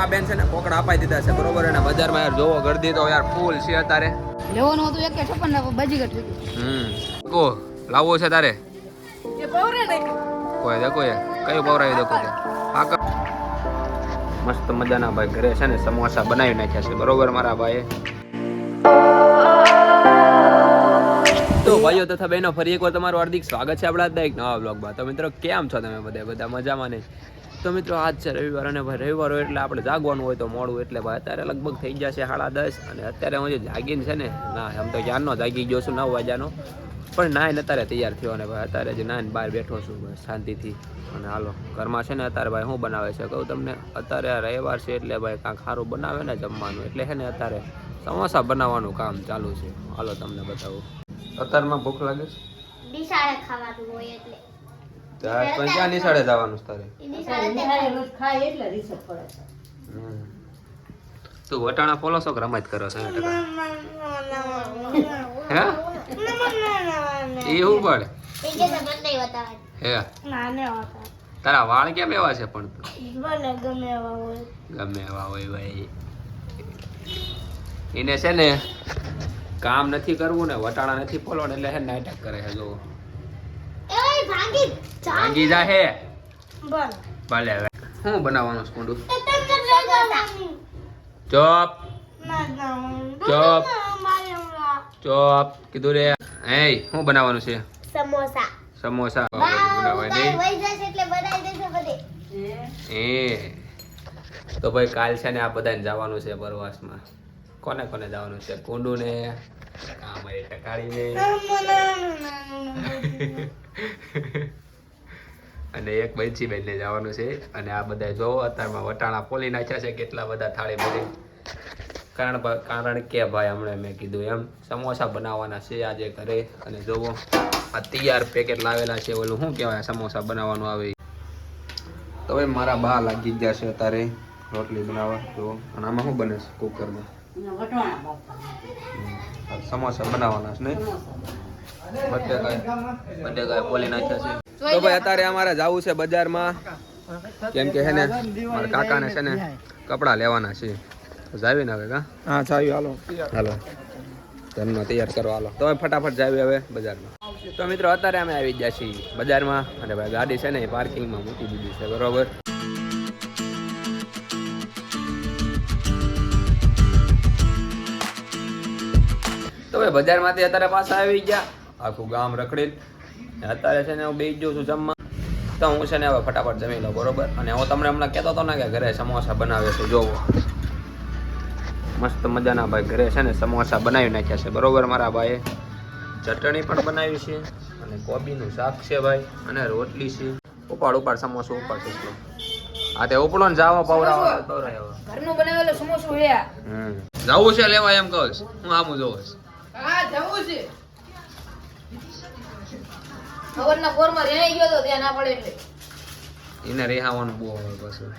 આ બેન છે ને કોકડા અપાઈ દીધા છે બરોબર. અને બજારમાં યાર જોવો ગરદી તો યાર ફૂલ છે અત્યારે. લેવાનું હતું 156 ના બાજી ગટ કો લાવવો છે તારે એ પવરે નહીં કોઈ દેખો એ કયું પવરાવી દેખો કે હા મસ્ત મજાના ભાઈ ઘરે છે ને સમોસા બનાવી નાખ્યા છે બરોબર મારા ભાઈએ. તો ભાઈઓ તથા બહેનો ફરી એકવાર તમારું હાર્દિક સ્વાગત છે આપણા એક નવા બ્લોગમાં. તો મિત્રો કેમ છો તમે બધા મજામાં ને? તો મિત્રો આજ છે રવિવાર અને ભાઈ રવિવાર હોય એટલે આપણે જાગવાનું હોય તો મોડું એટલે ભાઈ અત્યારે લગભગ થઈ ગયા છે 10:30 અને અત્યારે હું જે જાગીને છે ને ના એમ તો ક્યારનો જાગી ગયો છું 9 વાગ્યાનો પણ નાઈને અત્યારે તૈયાર થયો અને ભાઈ અત્યારે જ નાઈને બહાર બેઠો છું બસ શાંતિથી. અને હાલો ઘરમાં છે ને અત્યારે ભાઈ શું બનાવે છે કહું તમને. અત્યારે રવિવાર છે એટલે ભાઈ કાંઈક સારું બનાવે ને જમવાનું એટલે છે ને અત્યારે સમોસા બનાવવાનું કામ ચાલુ છે. હાલો તમને બતાવું. અત્યારમાં ભૂખ લાગે છે નિશાળે ખાવાનું હોય એટલે પણ ક્યાં નિશાળે જવાનું તારે? ખાય એટલે રિસર્ચ પડે છે. તું વટાણા ફોલો છો કે રમત કરો છો? હે એવું પડે એ કે મને નહીં બતાવે હે ના ને હોતા તારા વાળ કેમ એવા છે પણ તું મને ગમે એવા હોય ગમે એવા હોય ભાઈ. એને છે ને કામ નથી કરવું ને વટાણા નથી ફોલવાનું એટલે હે નાટક કરે છે. જો એય ભાગી ભાંગી જા હે બોલ ભલે હવે શું બનાવવાનું છે કુંડુ? સમોસા ચોપ ના ના ચોપ ચોપ કીધું રે. હે શું બનાવવાનું છે? સમોસા સમોસા બનાવાય નહીં વઈ જશે એટલે બનાવી દેજો બધે એ. તો ભાઈ કાલ છે ને આ બધાને જવાનું છે પ્રવાસમાં. કોને કોને જવાનું છે? કુંડુ ને અમારી ટકાળી ને અને એક બંસી બેન ને જવાનું છે. અને આ બધા જોવો અત્યારમાં વટાણા પોલી નાખ્યા છે કેટલા બધા થાળી ભરી. કારણ કે ભાઈ હમણાં મેં કીધું એમ સમોસા બનાવવાના છે આજે ઘરે. અને જોવો આ તૈયાર પેકેટ લાવેલા છે ઓલું શું કહેવાય સમોસા બનાવવાનું આવે. તો ભાઈ મારા બા લાગી ગયા છે અત્યારે રોટલી બનાવવા. જો અને આમાં શું બને છે કુકરમાં? સમોસા બનાવવાના છે નહીં? બટેકા પોલી નાખ્યા છે. તો ભાઈ અત્યારે અમારે જવું છે બજારમાં કેમ કે છે ને મારા કાકાને છે ને કપડાં લેવાના છે. જાવી ને હવે કા? હા જાવી હાલો હાલો ઘરનો તૈયાર કરો હાલો. તો ફટાફટ જાવી હવે બજારમાં. તો મિત્રો અત્યારે અમે આવી ગયા છીએ બજારમાં અને ભાઈ ગાડી છે ને એ પાર્કિંગમાં મૂકી દીધી છે બરોબર. તો ભાઈ બજારમાંથી અત્યારે પાછા આવી ગયા આખું ગામ રખડેલ. અત્યારે છે ને હું બેસી જાઉં છું જમવા. તો હું છે ને હવે ફટાફટ જમી લઉં બરોબર. અને હું તમને હમણાં કહેતો હતો ને કે ઘરે સમોસા બનાવે છે જોવો મસ્ત મજાના ભાઈ ઘરે છે ને સમોસા બનાવી નાખ્યા છે બરોબર મારા ભાઈએ. ચટણી પણ બનાવી છે અને કોબીનું શાક છે ભાઈ અને રોટલી છે. ઉપાડ સમોસો ઉપાડ છે. હા તે ઉપડો ને જાવો પવરાવો ઘરનું બનાવેલું સમોસું હે. જવું છે લેવા એમ કહું હું આમું જોઉં છું. હા જવું છે. ખબરના કોરમાં રેઈ ગયો તો ત્યાં ના પડે એટલે એને રેહાવાનું બહુ આવે પાછું.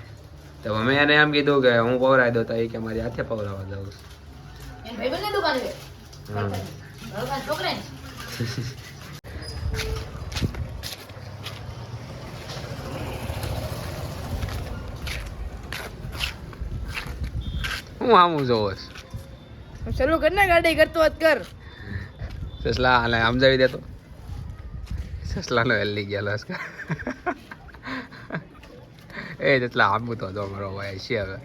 તો મેં એને એમ કીધું કે હું પવરાવી દઉં તો એ કે મારી હાથે પવરાવા જાઉં છું. એન ભાઈબંધની દુકાન છે. ઘરના છોકરા ને હું આમું જોઉં છું. ચલો કર ને ગાડી કરતો વાત કર. સસલા હાલે સમજાવી દેતો. સસલાનો હેલી ગયેલો છે એ જેટલા આંબુ તો જો મારો ભાઈ છે હવે.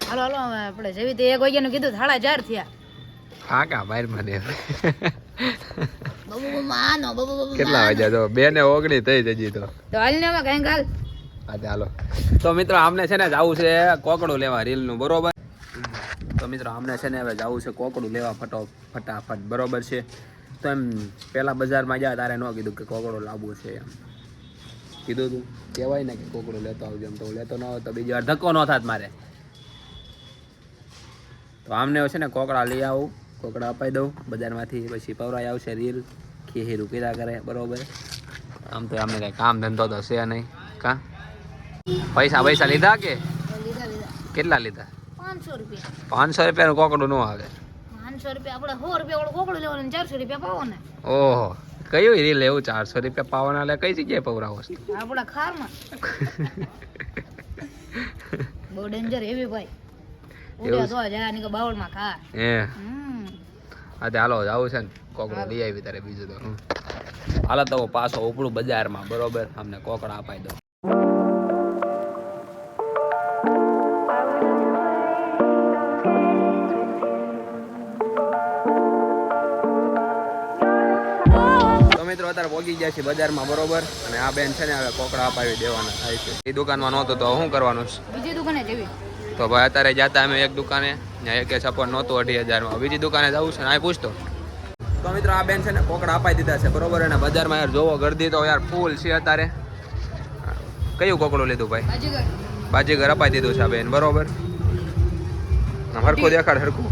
હાલો હાલો હવે આપણે જેવી તે 1 વાગ્યાનું કીધું 4:30 થયા. હા કા માર મને બબુ માનો બબુ કેટલા વાગ્યા તો 2:19 થઈ જજી તો હાલ ને અમે કઈ ગાલ. હા ચાલો. તો મિત્રો આમને છે ને જવું છે કોકડું લેવા રીલનું બરોબર. તો મિત્રો આમને છે ને હવે જવું છે કોકડું લેવા ફટાફટ બરોબર છે. તો એમ પેલા બજારમાં ગયા તારે ન કીધું કે કોકડું લાવવું છે એમ કીધું તું કહેવાય ને કે કોકડું લેતો આવજો એમ. તો લેતો ન હોય તો બીજી વાર ધક્કો ન થાત મારે. તો આમને છે ને કોકડા લઈ આવું કોકડા અપાઈ દઉં બજારમાંથી. પછી પવરાઈ આવશે રીલ ખીરું કીધા કરે બરોબર. આમ તો આમને કંઈ કામ ધંધો તો છે નહીં કા? પૈસા લીધા કે કેટલા લીધા? 500 રૂપિયા. 500 રૂપિયાનું કોકડું ન આવે. 500 રૂપિયા આપણે 100 રૂપિયા વાળું કોકડું લેવાનું 400 રૂપિયા પાવો ને. ઓહો કયું રીલ એવું 400 રૂપિયા પાવાના એટલે કઈ જગ્યાએ પવરાવો છો? આપણા ખારમાં. બહુ ડેન્જર એવી ભાઈ એવું ઉડે તો જા ની બાવળમાં ખા હે હમ હા તે હાલો જાવું છે ને કોકડો લઈ આવી તારે બીજું તો હાલો તો પાછો ઉપડું બજારમાં બરોબર અમને કોકડા અપાઈ દો તો મિત્રો અત્યારે પહોંચી ગયા છે બજારમાં બરોબર અને આ બેન છે ને હવે કોકડા અપાવી દેવાના થાય છે એ દુકાનમાં નહોતું તો શું કરવાનું છે બીજી દુકાને જેવી તો ભાઈ અત્યારે જતા અમે એક દુકાને ત્યાં એક સપોર્ટ નહોતું 2,800 બીજી દુકાને જવું છે ને આ પૂછતો તો મિત્રો આ બેન છે ને કોકડા અપાઈ દીધા છે બરોબર અને બજારમાં યાર જોવો ગરદી તો યાર ફૂલ છે અત્યારે કયું કોકડું લીધું ભાઈ બાજીગર બાજીગર અપાઈ દીધું છે આ બેન બરોબર હરખું દેખાડ હરખું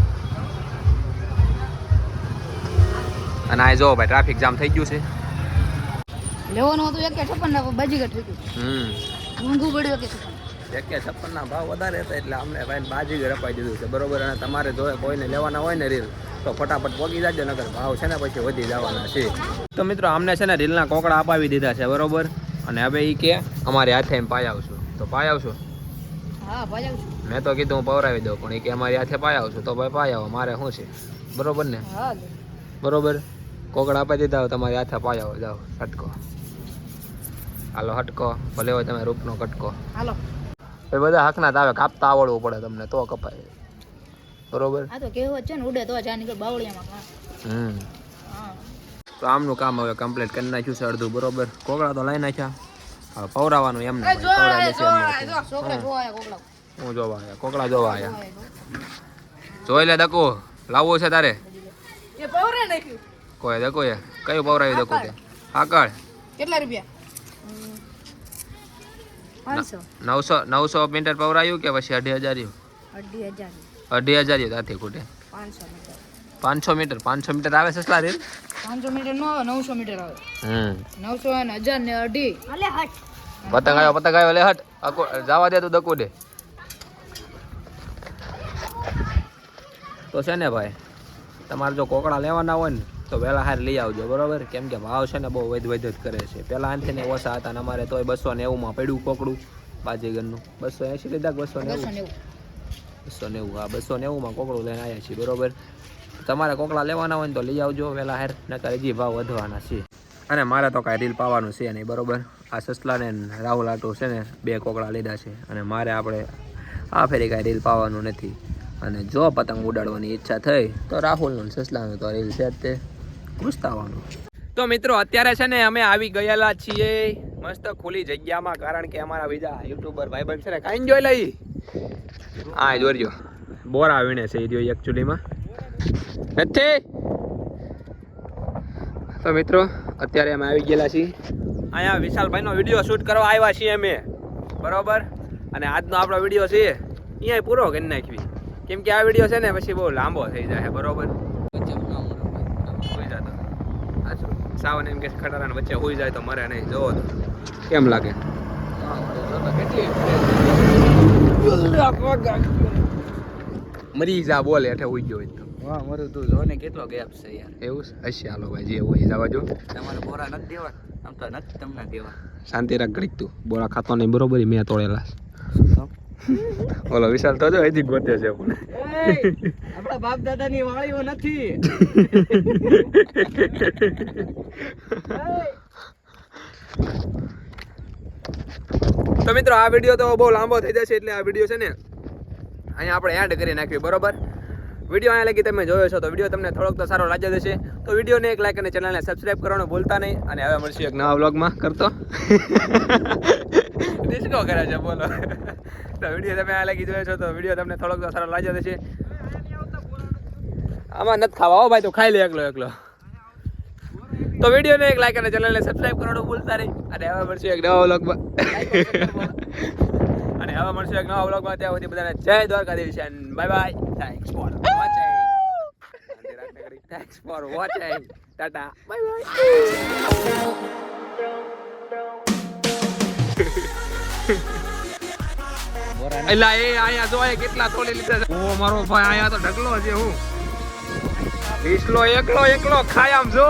અને આ જો ભાઈ ટ્રાફિક જામ થઈ ગયું છે લેવાનું હતું 156 ના બાજીગર થઈ ગયું ઊંઘું પડ્યું 156 ના ભાવ વધારે હતા એટલે અમને ભાઈ બાજીગર અપાઈ દીધું છે બરોબર અને તમારે જો કોઈને લેવાના હોય ને રીલ તો ફટાફટ પહોંચી જાજો નકર ભાવ છે ને પછી વધી જવાના છે તો મિત્રો અમને છે ને રીલના કોકડા અપાવી દીધા છે બરોબર અને હવે એ કે અમારી હાથે એમ પાઈ આવશું તો પાઈ આવશું હા ભાઈ આવું મેં તો કીધું હું પવરાવી દઉં પણ એ કે અમારી હાથે પાઈ આવશું તો ભાઈ પાઈ આવો મારે શું છે બરોબર ને હા બરોબર કોકડા અપાઈ દીધા હોય તમારી હાથે પાઈ આવો જાઓ હટકો હાલો હટકો ભલે હોય તમે રૂપનો કટકો હાલો એ બધા હકના આવે કાપતા આવડવું પડે તમને તો કપાય બરોબર આ તો કહેવત છે ને ઉડે તો જા નીકળ બાવળિયામાં ખા હા તો આમનું કામ હવે કમ્પ્લીટ કરી નાખ્યું છે અડધું બરોબર કોકડા તો લઈ નાખ્યા હવે પવરાવાનું એમને છોકરા જોવાયા કોકડા હું જોવા આવ્યા કોકડા જોવા આવ્યા જોઈ લે દકો લાવવું છે તારે એ પવરે નાખ્યું કોઈ દકો એ કયું પવરાવી દકો તે આકળ કેટલા રૂપિયા 500 900 મીટર પવરાયું કે પછી 2,500 2,500 ત્યાંથી ખૂટે 500 મીટર 500 મીટર આવે સસલા રીલ 500 મીટર નો આવે 900 મીટર આવે 900 અને 1000 ને 2.5 અલે હટ પતંગ આવ્યો લે હટ જવા દે તું દકુ દે તો છે ને ભાઈ તમારે જો કોકડા લેવાના હોય ને તો વહેલા હાર લઈ આવજો બરોબર કેમ કે ભાવ છે ને બહુ વધ જ કરે છે પહેલાં આનથી ને ઓછા હતા ને અમારે તોય 290 પડ્યું કોકડું બાજીગરનું 280 લીધા 290 290 હા 290 કોકડું લઈને આવ્યા છીએ બરોબર તમારે કોકડા લેવાના હોય ને તો લઈ આવજો વહેલા હાર નકર હજી ભાવ વધવાના છે અને મારે તો કાંઈ રીલ પાવાનું છે નહીં બરોબર આ સસલાને રાહુલ આટું છે ને 2 કોકડા લીધા છે અને મારે આપણે આ ફેરી કાંઈ રીલ પાવાનું નથી અને જો પતંગ ઉડાડવાની ઈચ્છા થઈ તો રાહુલનું સસલાનું તો રીલ છે તે પૂછતાવાનું તો મિત્રો અત્યારે છે ને અમે આવી ગયેલા છીએ મસ્ત ખુલ્લી જગ્યામાં કારણ કે અમારા બીજા યુટ્યુબર ભાઈબંધ છે ને કાંઈ જોઈ લઈ હા જોરજો બોરા વીણે છે એ જો એકચ્યુઅલીમાં નથી તો મિત્રો અત્યારે અમે આવી ગયેલા છીએ અહીંયા વિશાલભાઈનો વિડીયો શૂટ કરવા આવ્યા છીએ અમે બરોબર અને આજનો આપણો વિડીયો છે અહીંયા પૂરો કરી નાખવી કેમ કે આ વિડીયો છે ને પછી બહુ લાંબો થઈ જાય બરોબર સાવન એમ કે ખટારાની વચ્ચે હોઈ જાય તો મરે નહીં જોવો તો કેમ લાગે મરી જા બોલે એટલે હોઈ ગયો તો વાહ મારું તું જોને કેટલો ગેપ છે યાર એવું છે હશે હાલો ભાઈ જે હોય જવા જો તમારે બોરા નથી દેવા આમ તો નથી તમને દેવા શાંતિ રાખ ઘડીક તું બોરા ખાતો નહીં બરોબર મેં તોડેલા ઓલો વિશાલ તો જો હજી ગોતે છે પણ આપણા બાપ દાદાની વાળીઓ નથી તો મિત્રો આ વિડીયો તો બહુ લાંબો થઈ જશે એટલે આ વિડીયો છે ને અહીંયા આપણે એડ કરી નાખ્યું બરોબર વિડીયો અહીંયા લગી તમે જોયો છો તો વિડીયો તમને થોડોક તો સારો લાગ્યો હશે તો વિડીયોને એક લાઈક અને ચેનલને સબસ્ક્રાઇબ કરવાનું ભૂલતા નહીં અને હવે મળશું એક નવા વ્લોગમાં કરતો ડિસ્કો કરે છે બોલો તો વિડીયો તમે આ લગી જોયો છો તો વિડીયો તમને થોડોક તો સારો લાગ્યો હશે આમાં નથી ખાવા હો ભાઈ તો ખાઈ લે એકલો તો વિડીયોને એક લાઈક અને ચેનલને સબસ્ક્રાઇબ કરવાનું ભૂલતા નહીં અને હવે મળશું એક નવા વ્લોગમાં અને હવે મળશું એક નવા વ્લોગમાં ત્યાં સુધી બધાને જય Dwarkadhish and bye bye thanks for watching thanks for watching Tata bye bye એલા એ આયા જો કેટલા તોડી લીધા છે ઓ મારો ભાઈ આયા તો ઢગલો છે હું એકલો ખાય આમ જો